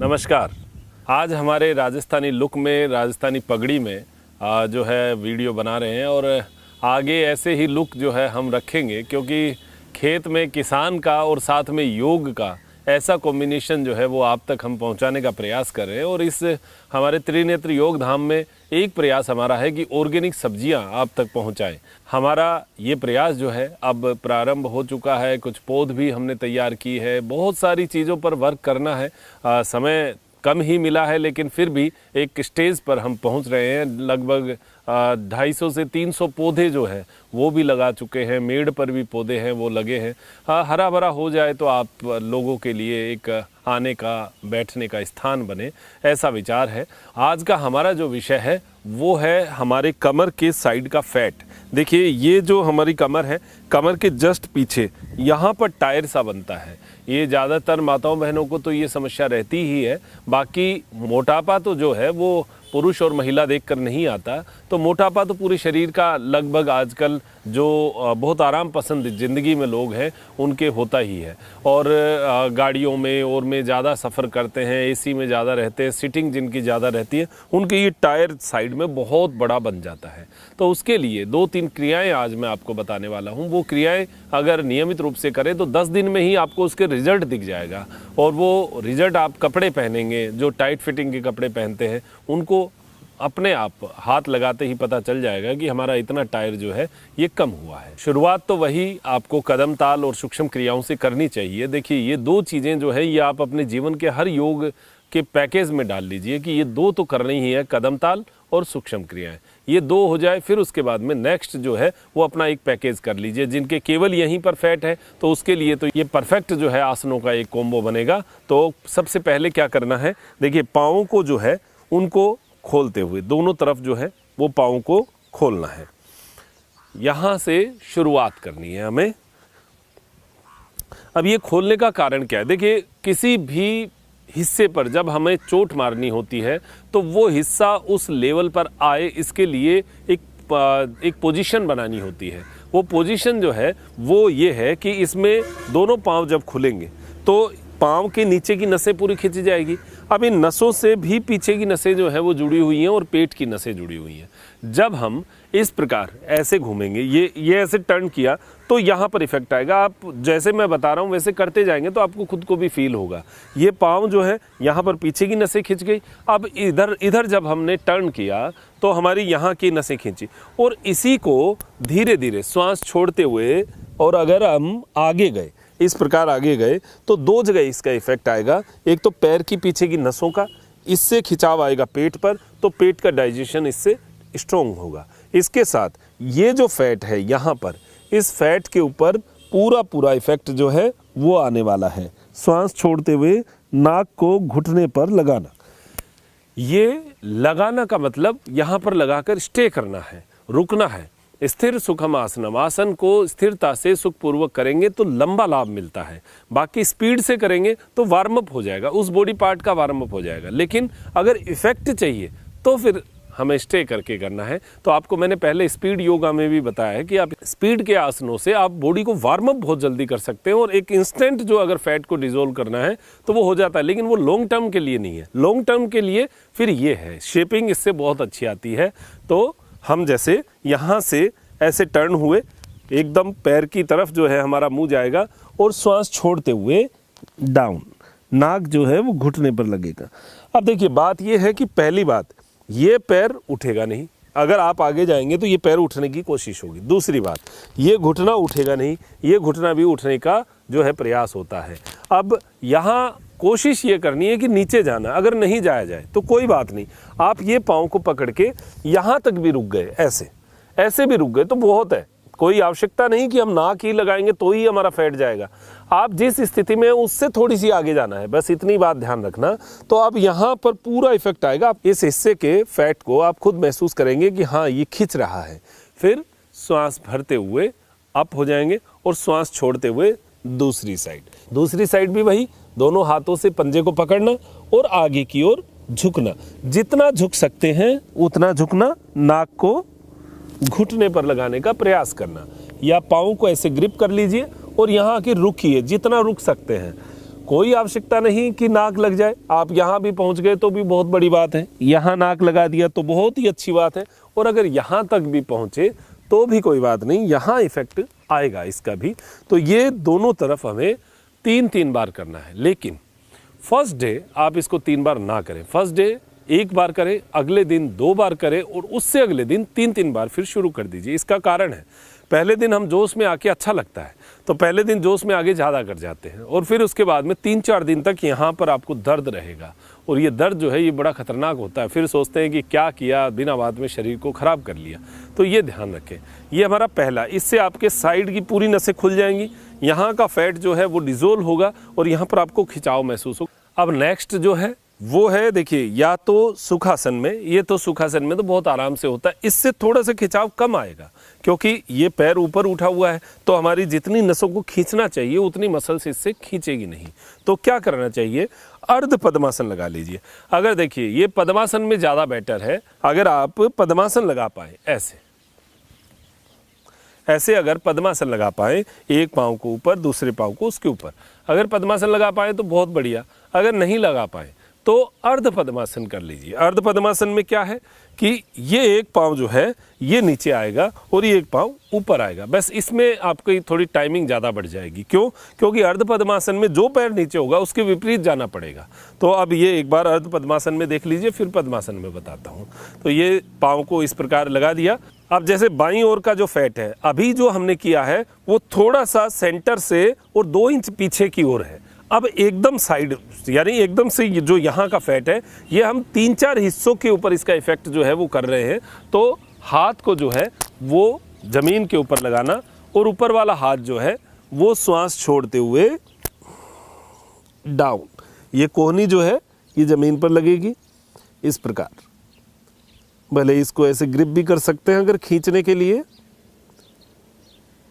नमस्कार। आज हमारे राजस्थानी लुक में, राजस्थानी पगड़ी में जो है वीडियो बना रहे हैं और आगे ऐसे ही लुक जो है हम रखेंगे, क्योंकि खेत में किसान का और साथ में योग का ऐसा कॉम्बिनेशन जो है वो आप तक हम पहुंचाने का प्रयास कर रहे हैं। और इस हमारे त्रिनेत्र योग धाम में एक प्रयास हमारा है कि ऑर्गेनिक सब्जियां आप तक पहुंचाएं। हमारा ये प्रयास जो है अब प्रारंभ हो चुका है। कुछ पौध भी हमने तैयार की है, बहुत सारी चीज़ों पर वर्क करना है। समय कम ही मिला है, लेकिन फिर भी एक स्टेज पर हम पहुंच रहे हैं। लगभग 250 से 300 पौधे जो है वो भी लगा चुके हैं। मेड़ पर भी पौधे हैं वो लगे हैं। हरा भरा हो जाए तो आप लोगों के लिए एक आने का, बैठने का स्थान बने, ऐसा विचार है। आज का हमारा जो विषय है वो है हमारे कमर के साइड का फैट। देखिए, ये जो हमारी कमर है, कमर के जस्ट पीछे यहाँ पर टायर सा बनता है। ये ज़्यादातर माताओं बहनों को तो ये समस्या रहती ही है। बाकी मोटापा तो जो है वो पुरुष और महिला देखकर नहीं आता। तो मोटापा तो पूरे शरीर का लगभग आजकल जो बहुत आराम पसंद ज़िंदगी में लोग हैं उनके होता ही है। और गाड़ियों में और में ज़्यादा सफ़र करते हैं, एसी में ज़्यादा रहते हैं, सिटिंग जिनकी ज़्यादा रहती है, उनके ये टायर साइड में बहुत बड़ा बन जाता है। तो उसके लिए 2-3 क्रियाएँ आज मैं आपको बताने वाला हूँ। वो क्रियाएँ अगर नियमित रूप से करें तो 10 दिन में ही आपको उसके रिजल्ट दिख जाएगा। और वो रिजल्ट आप कपड़े पहनेंगे, जो टाइट फिटिंग के कपड़े पहनते हैं उनको अपने आप हाथ लगाते ही पता चल जाएगा कि हमारा इतना टायर जो है ये कम हुआ है। शुरुआत तो वही आपको कदम ताल और सूक्ष्म क्रियाओं से करनी चाहिए। देखिए, ये 2 चीज़ें जो है ये आप अपने जीवन के हर योग के पैकेज में डाल लीजिए कि ये 2 तो करनी ही है, कदम ताल और सूक्ष्म क्रियाएं। ये 2 हो जाए, फिर उसके बाद में नेक्स्ट जो है वो अपना एक पैकेज कर लीजिए। जिनके केवल यहीं पर फैट है तो उसके लिए तो ये परफेक्ट जो है आसनों का एक कॉम्बो बनेगा। तो सबसे पहले क्या करना है, देखिए, पाँवों को जो है उनको खोलते हुए दोनों तरफ जो है वो पाँव को खोलना है। यहाँ से शुरुआत करनी है हमें। अब ये खोलने का कारण क्या है? देखिए, किसी भी हिस्से पर जब हमें चोट मारनी होती है तो वो हिस्सा उस लेवल पर आए, इसके लिए एक पोजीशन बनानी होती है। वो पोजीशन जो है वो ये है कि इसमें दोनों पाँव जब खुलेंगे तो पाँव के नीचे की नसें पूरी खिंची जाएगी। अब इन नसों से भी पीछे की नसें जो है वो जुड़ी हुई हैं और पेट की नसें जुड़ी हुई हैं। जब हम इस प्रकार ऐसे घूमेंगे, ये ऐसे टर्न किया तो यहाँ पर इफेक्ट आएगा। आप जैसे मैं बता रहा हूँ वैसे करते जाएंगे तो आपको खुद को भी फील होगा। ये पाँव जो है यहाँ पर पीछे की नसें खिंच गई। अब इधर जब हमने टर्न किया तो हमारी यहाँ की नसें खींची, और इसी को धीरे धीरे श्वास छोड़ते हुए, और अगर हम आगे गए, इस प्रकार आगे गए तो 2 जगह इसका इफेक्ट आएगा। एक तो पैर की पीछे की नसों का, इससे खिंचाव आएगा पेट पर, तो पेट का डाइजेशन इससे स्ट्रॉन्ग होगा। इसके साथ ये जो फैट है यहाँ पर, इस फैट के ऊपर पूरा इफेक्ट जो है वो आने वाला है। श्वास छोड़ते हुए नाक को घुटने पर लगाना। ये लगाना का मतलब यहाँ पर लगाकर स्टे करना है, रुकना है। स्थिर सुखम आसनम, आसन को स्थिरता से सुखपूर्वक करेंगे तो लंबा लाभ मिलता है। बाकी स्पीड से करेंगे तो वार्म अप हो जाएगा, उस बॉडी पार्ट का वार्म अप हो जाएगा। लेकिन अगर इफेक्ट चाहिए तो फिर हमें स्टे करके करना है। तो आपको मैंने पहले स्पीड योगा में भी बताया है कि आप स्पीड के आसनों से आप बॉडी को वार्म अप बहुत जल्दी कर सकते हैं, और एक इंस्टेंट जो अगर फैट को डिसॉल्व करना है तो वो हो जाता है। लेकिन वो लॉन्ग टर्म के लिए नहीं है। लॉन्ग टर्म के लिए फिर ये है, शेपिंग इससे बहुत अच्छी आती है। तो हम जैसे यहाँ से ऐसे टर्न हुए, एकदम पैर की तरफ जो है हमारा मुंह जाएगा, और श्वास छोड़ते हुए डाउन, नाक जो है वो घुटने पर लगेगा। अब देखिए, बात ये है कि पहली बात, ये पैर उठेगा नहीं। अगर आप आगे जाएंगे तो ये पैर उठने की कोशिश होगी। दूसरी बात, ये घुटना उठेगा नहीं, ये घुटना भी उठने का जो है प्रयास होता है। अब यहाँ कोशिश ये करनी है कि नीचे जाना। अगर नहीं जाया जाए तो कोई बात नहीं, आप ये पाँव को पकड़ के यहाँ तक भी रुक गए, ऐसे भी रुक गए तो बहुत है। कोई आवश्यकता नहीं कि हम नाक ही लगाएंगे तो ही हमारा फैट जाएगा। आप जिस स्थिति में उससे थोड़ी सी आगे जाना है, बस इतनी बात ध्यान रखना। तो अब यहाँ पर पूरा इफेक्ट आएगा। आप इस हिस्से के फैट को आप खुद महसूस करेंगे कि हाँ, ये खिंच रहा है। फिर श्वास भरते हुए अप हो जाएंगे और श्वास छोड़ते हुए दूसरी साइड भी वही, दोनों हाथों से पंजे को पकड़ना और आगे की ओर झुकना। जितना झुक सकते हैं उतना झुकना, नाक को घुटने पर लगाने का प्रयास करना, या पाँव को ऐसे ग्रिप कर लीजिए और यहाँ आके रुकिए, जितना रुक सकते हैं। कोई आवश्यकता नहीं कि नाक लग जाए, आप यहाँ भी पहुँच गए तो भी बहुत बड़ी बात है, यहाँ नाक लगा दिया तो बहुत ही अच्छी बात है, और अगर यहाँ तक भी पहुँचे तो भी कोई बात नहीं, यहाँ इफेक्ट आएगा इसका भी। तो ये दोनों तरफ हमें 3-3 बार करना है, लेकिन फर्स्ट डे आप इसको 3 बार ना करें। फर्स्ट डे 1 बार करें, अगले दिन 2 बार करें, और उससे अगले दिन 3-3 बार फिर शुरू कर दीजिए। इसका कारण है, पहले दिन हम जोश में आके अच्छा लगता है, तो पहले दिन जोश में आगे ज़्यादा कर जाते हैं, और फिर उसके बाद में 3-4 दिन तक यहाँ पर आपको दर्द रहेगा, और ये दर्द जो है ये बड़ा खतरनाक होता है। फिर सोचते हैं कि क्या किया, बिना बात में शरीर को ख़राब कर लिया। तो ये ध्यान रखें, ये हमारा पहला। इससे आपके साइड की पूरी नसें खुल जाएंगी, यहाँ का फैट जो है वो डिज़ोल्व होगा, और यहाँ पर आपको खिंचाव महसूस होगा। अब नेक्स्ट जो है वो है, देखिए, या तो सुखासन में, ये तो सुखासन में तो बहुत आराम से होता है, इससे थोड़ा सा खिंचाव कम आएगा, क्योंकि ये पैर ऊपर उठा हुआ है, तो हमारी जितनी नसों को खींचना चाहिए उतनी मसल्स इससे खींचेगी नहीं। तो क्या करना चाहिए, अर्ध पद्मासन लगा लीजिए। अगर देखिए ये पद्मासन में ज़्यादा बेटर है, अगर आप पद्मासन लगा पाए, ऐसे अगर पद्मासन लगा पाए, एक पाँव को ऊपर दूसरे पाँव को उसके ऊपर, अगर पद्मासन लगा पाए तो बहुत बढ़िया। अगर नहीं लगा पाए तो अर्ध पद्मासन कर लीजिए। अर्ध पद्मासन में क्या है कि ये एक पाँव जो है ये नीचे आएगा और ये एक पाँव ऊपर आएगा, बस इसमें आपकी थोड़ी टाइमिंग ज़्यादा बढ़ जाएगी। क्यों? क्योंकि अर्ध पद्मासन में जो पैर नीचे होगा उसके विपरीत जाना पड़ेगा। तो अब ये एक बार अर्ध पद्मासन में देख लीजिए, फिर पद्मासन में बताता हूँ। तो ये पाँव को इस प्रकार लगा दिया। अब जैसे बाईं ओर का जो फैट है, अभी जो हमने किया है वो थोड़ा सा सेंटर से और 2 इंच पीछे की ओर है। अब एकदम साइड, यानी एकदम से जो यहाँ का फैट है, ये हम 3-4 हिस्सों के ऊपर इसका इफेक्ट जो है वो कर रहे हैं। तो हाथ को जो है वो ज़मीन के ऊपर लगाना, और ऊपर वाला हाथ जो है वो श्वास छोड़ते हुए डाउन, ये कोहनी जो है ये ज़मीन पर लगेगी इस प्रकार। भले इसको ऐसे ग्रिप भी कर सकते हैं अगर खींचने के लिए।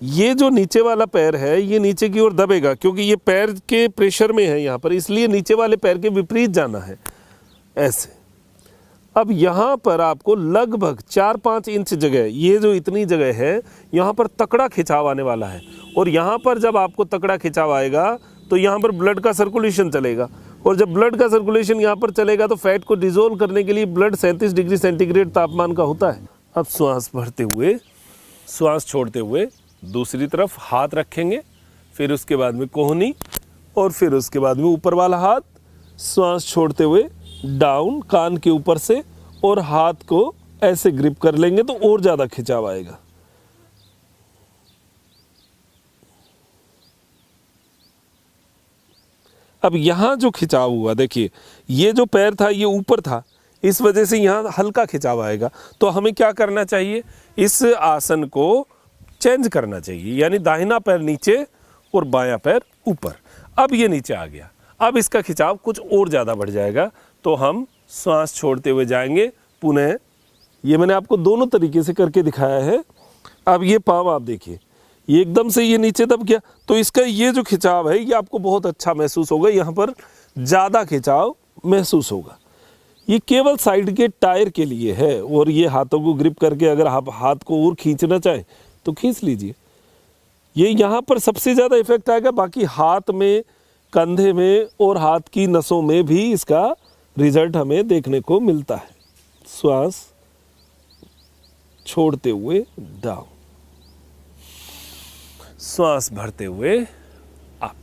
ये जो नीचे वाला पैर है ये नीचे की ओर दबेगा, क्योंकि ये पैर के प्रेशर में है यहाँ पर, इसलिए नीचे वाले पैर के विपरीत जाना है ऐसे। अब यहाँ पर आपको लगभग 4-5 इंच जगह, ये जो इतनी जगह है यहाँ पर तकड़ा खिंचाव आने वाला है, और यहाँ पर जब आपको तकड़ा खिंचाव आएगा तो यहाँ पर ब्लड का सर्कुलेशन चलेगा, और जब ब्लड का सर्कुलेशन यहाँ पर चलेगा तो फैट को डिजोल्व करने के लिए ब्लड 37 डिग्री सेंटीग्रेड तापमान का होता है। अब श्वास भरते हुए, श्वास छोड़ते हुए दूसरी तरफ हाथ रखेंगे, फिर उसके बाद में कोहनी, और फिर उसके बाद में ऊपर वाला हाथ, श्वास छोड़ते हुए डाउन कान के ऊपर से, और हाथ को ऐसे ग्रिप कर लेंगे तो और ज़्यादा खिंचाव आएगा। अब यहाँ जो खिंचाव हुआ, देखिए ये जो पैर था ये ऊपर था, इस वजह से यहाँ हल्का खिंचाव आएगा। तो हमें क्या करना चाहिए, इस आसन को चेंज करना चाहिए, यानी दाहिना पैर नीचे और बायां पैर ऊपर। अब ये नीचे आ गया, अब इसका खिंचाव कुछ और ज़्यादा बढ़ जाएगा। तो हम श्वास छोड़ते हुए जाएंगे पुनः, ये मैंने आपको दोनों तरीके से करके दिखाया है। अब ये पाँव आप देखिए, ये एकदम से ये नीचे दब गया, तो इसका ये जो खिंचाव है ये आपको बहुत अच्छा महसूस होगा, यहाँ पर ज़्यादा खिंचाव महसूस होगा। ये केवल साइड के टायर के लिए है, और ये हाथों को ग्रिप करके अगर आप हाथ को और खींचना चाहें तो खींच लीजिए। ये यहाँ पर सबसे ज़्यादा इफेक्ट आएगा, बाकी हाथ में, कंधे में और हाथ की नसों में भी इसका रिजल्ट हमें देखने को मिलता है। श्वास छोड़ते हुए डाउन, श्वास भरते हुए अप।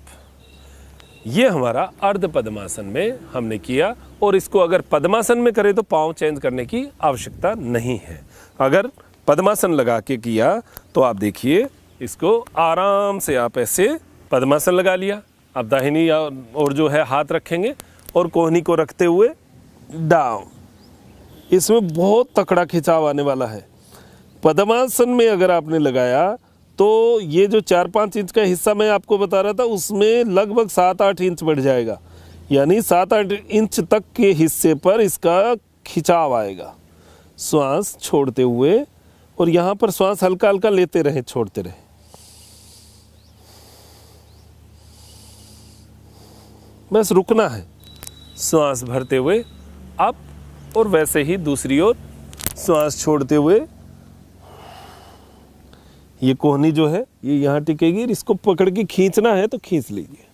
ये हमारा अर्ध पद्मासन में हमने किया, और इसको अगर पद्मासन में करें तो पाँव चेंज करने की आवश्यकता नहीं है। अगर पद्मासन लगा के किया तो आप देखिए, इसको आराम से आप ऐसे पद्मासन लगा लिया। अब दाहिनी और जो है हाथ रखेंगे और कोहनी को रखते हुए डाउन, इसमें बहुत तकड़ा खिंचाव आने वाला है। पद्मासन में अगर आपने लगाया तो ये जो 4-5 इंच का हिस्सा मैं आपको बता रहा था उसमें लगभग 7-8 इंच बढ़ जाएगा, यानी 7-8 इंच तक के हिस्से पर इसका खिंचाव आएगा। श्वास छोड़ते हुए, और यहाँ पर श्वास हल्का हल्का लेते रहे, छोड़ते रहे। बस रुकना है, श्वास भरते हुए अप, और वैसे ही दूसरी ओर श्वास छोड़ते हुए। ये कोहनी जो है ये यहाँ टिकेगी, इसको पकड़ के खींचना है तो खींच लीजिए।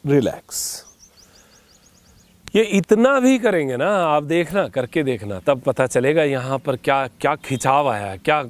रिलैक्स। ये इतना भी करेंगे ना आप, देखना करके देखना, तब पता चलेगा यहाँ पर क्या क्या खिंचाव आया है, क्या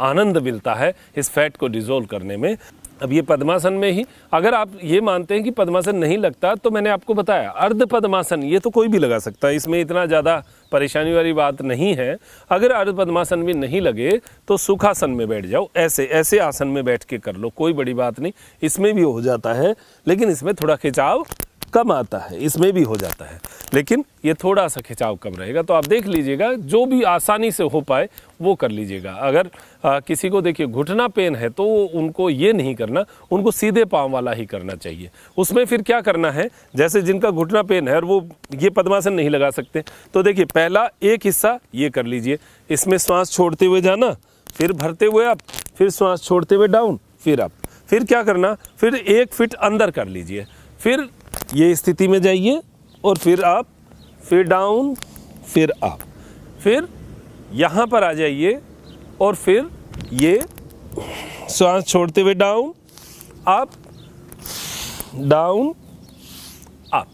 आनंद मिलता है इस फैट को डिसॉल्व करने में। अब ये पद्मासन में ही, अगर आप ये मानते हैं कि पद्मासन नहीं लगता, तो मैंने आपको बताया अर्ध पद्मासन ये तो कोई भी लगा सकता है, इसमें इतना ज़्यादा परेशानी वाली बात नहीं है। अगर अर्ध पद्मासन भी नहीं लगे तो सुखासन में बैठ जाओ, ऐसे ऐसे आसन में बैठ के कर लो, कोई बड़ी बात नहीं, इसमें भी हो जाता है। लेकिन इसमें थोड़ा खिंचाव कम आता है, इसमें भी हो जाता है, लेकिन ये थोड़ा सा खिंचाव कम रहेगा। तो आप देख लीजिएगा, जो भी आसानी से हो पाए वो कर लीजिएगा। अगर किसी को देखिए घुटना पेन है तो उनको ये नहीं करना, उनको सीधे पांव वाला ही करना चाहिए। उसमें फिर क्या करना है, जैसे जिनका घुटना पेन है और वो ये पद्मासन नहीं लगा सकते, तो देखिए पहला एक हिस्सा ये कर लीजिए, इसमें श्वास छोड़ते हुए जाना, फिर भरते हुए अप, फिर श्वास छोड़ते हुए डाउन, फिर अप। फिर क्या करना, फिर 1 फीट अंदर कर लीजिए, फिर ये स्थिति में जाइए और फिर अप, फिर डाउन, फिर अप, फिर यहाँ पर आ जाइए और फिर ये श्वास छोड़ते हुए डाउन, अप, डाउन, अप।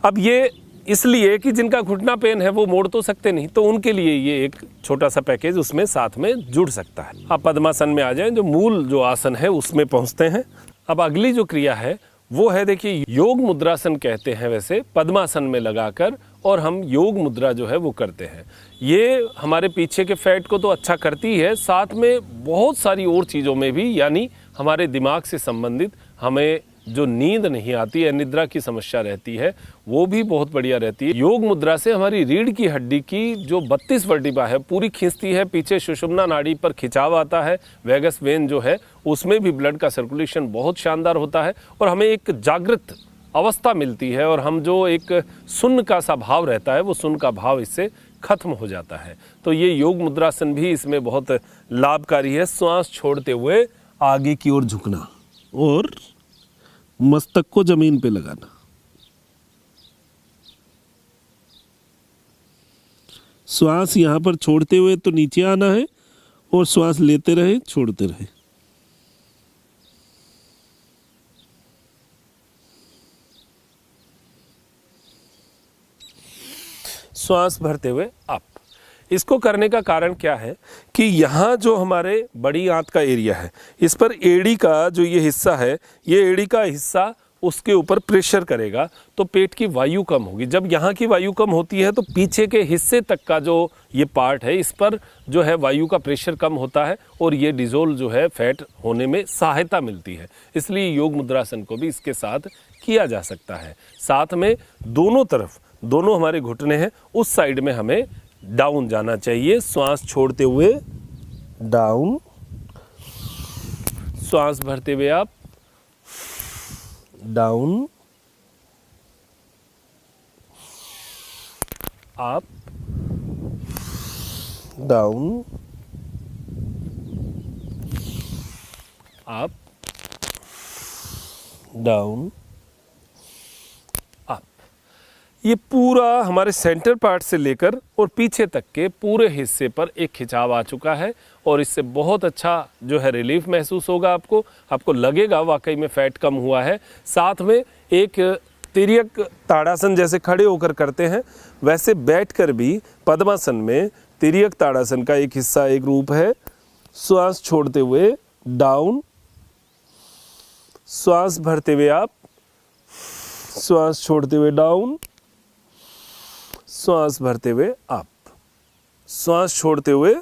अब ये इसलिए कि जिनका घुटना पेन है वो मोड़ तो सकते नहीं, तो उनके लिए ये एक छोटा सा पैकेज उसमें साथ में जुड़ सकता है। आप पद्मासन में आ जाएं, जो मूल जो आसन है उसमें पहुँचते हैं। अब अगली जो क्रिया है वो है, देखिए योग मुद्रासन कहते हैं वैसे, पद्मासन में लगाकर और हम योग मुद्रा जो है वो करते हैं। ये हमारे पीछे के फैट को तो अच्छा करती है, साथ में बहुत सारी और चीज़ों में भी, यानी हमारे दिमाग से संबंधित हमें जो नींद नहीं आती है, निद्रा की समस्या रहती है, वो भी बहुत बढ़िया रहती है। योग मुद्रा से हमारी रीढ़ की हड्डी की जो 32 वर्टिब्रा है पूरी खींचती है, पीछे सुषुम्ना नाड़ी पर खिंचाव आता है, वेगस वेन जो है उसमें भी ब्लड का सर्कुलेशन बहुत शानदार होता है और हमें एक जागृत अवस्था मिलती है, और हम जो एक सुन्न का सा भाव रहता है वो सुन्न का भाव इससे खत्म हो जाता है। तो ये योग मुद्रासन भी इसमें बहुत लाभकारी है। श्वास छोड़ते हुए आगे की ओर झुकना और मस्तक को जमीन पे लगाना, श्वास यहां पर छोड़ते हुए तो नीचे आना है और श्वास लेते रहे छोड़ते रहे। श्वास भरते हुए अप। इसको करने का कारण क्या है कि यहाँ जो हमारे बड़ी आंत का एरिया है, इस पर एड़ी का जो ये हिस्सा है, ये एड़ी का हिस्सा उसके ऊपर प्रेशर करेगा तो पेट की वायु कम होगी। जब यहाँ की वायु कम होती है तो पीछे के हिस्से तक का जो ये पार्ट है, इस पर जो है वायु का प्रेशर कम होता है और ये डिजोल्व जो है फैट होने में सहायता मिलती है। इसलिए योग मुद्रासन को भी इसके साथ किया जा सकता है। साथ में दोनों तरफ, दोनों हमारे घुटने हैं, उस साइड में हमें डाउन जाना चाहिए। श्वास छोड़ते हुए डाउन, श्वास भरते हुए up, down, up, down, up, down, up. ये पूरा हमारे सेंटर पार्ट से लेकर और पीछे तक के पूरे हिस्से पर एक खिंचाव आ चुका है और इससे बहुत अच्छा जो है रिलीफ महसूस होगा। आपको लगेगा वाकई में फैट कम हुआ है। साथ में एक तिर्यक ताड़ासन जैसे खड़े होकर करते हैं, वैसे बैठकर भी पद्मासन में तिर्यक ताड़ासन का एक हिस्सा, एक रूप है। श्वास छोड़ते हुए डाउन, श्वास भरते हुए अप, श्वास छोड़ते हुए डाउन, श्वास भरते हुए अप, श्वास छोड़ते हुए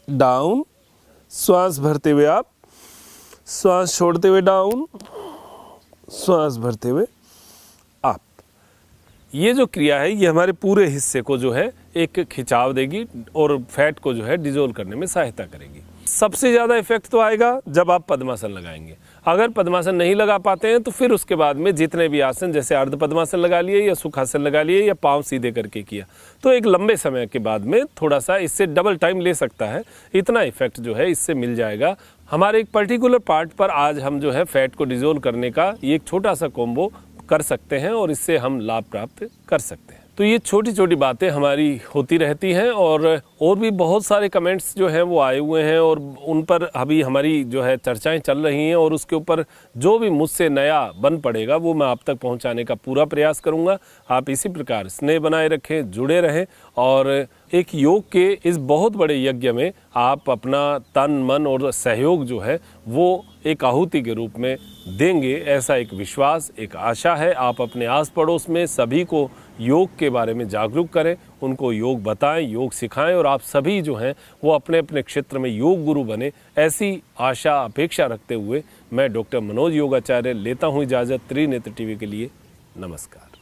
डाउन, श्वास भरते हुए अप, श्वास छोड़ते हुए डाउन, श्वास भरते हुए अप। ये जो क्रिया है ये हमारे पूरे हिस्से को जो है एक खिंचाव देगी और फैट को जो है डिजोल्व करने में सहायता करेगी। सबसे ज़्यादा इफेक्ट तो आएगा जब आप पद्मासन लगाएंगे। अगर पद्मासन नहीं लगा पाते हैं तो फिर उसके बाद में जितने भी आसन, जैसे अर्ध पद्मासन लगा लिए या सुखासन लगा लिए या पांव सीधे करके किया, तो एक लंबे समय के बाद में थोड़ा सा इससे डबल टाइम ले सकता है। इतना इफेक्ट जो है इससे मिल जाएगा। हमारे एक पर्टिकुलर पार्ट पर आज हम जो है फैट को डिजोल्व करने का ये एक छोटा सा कॉम्बो कर सकते हैं और इससे हम लाभ प्राप्त कर सकते हैं। तो ये छोटी छोटी बातें हमारी होती रहती हैं और भी बहुत सारे कमेंट्स जो हैं वो आए हुए हैं और उन पर अभी हमारी जो है चर्चाएं चल रही हैं और उसके ऊपर जो भी मुझसे नया बन पड़ेगा वो मैं आप तक पहुंचाने का पूरा प्रयास करूंगा। आप इसी प्रकार स्नेह बनाए रखें, जुड़े रहें और एक योग के इस बहुत बड़े यज्ञ में आप अपना तन मन और सहयोग जो है वो एक आहुति के रूप में देंगे, ऐसा एक विश्वास, एक आशा है। आप अपने आस पड़ोस में सभी को योग के बारे में जागरूक करें, उनको योग बताएं, योग सिखाएं और आप सभी जो हैं वो अपने अपने क्षेत्र में योग गुरु बने, ऐसी आशा अपेक्षा रखते हुए मैं डॉक्टर मनोज योगाचार्य लेता हूं इजाज़त। त्रिनेत्र टीवी के लिए नमस्कार।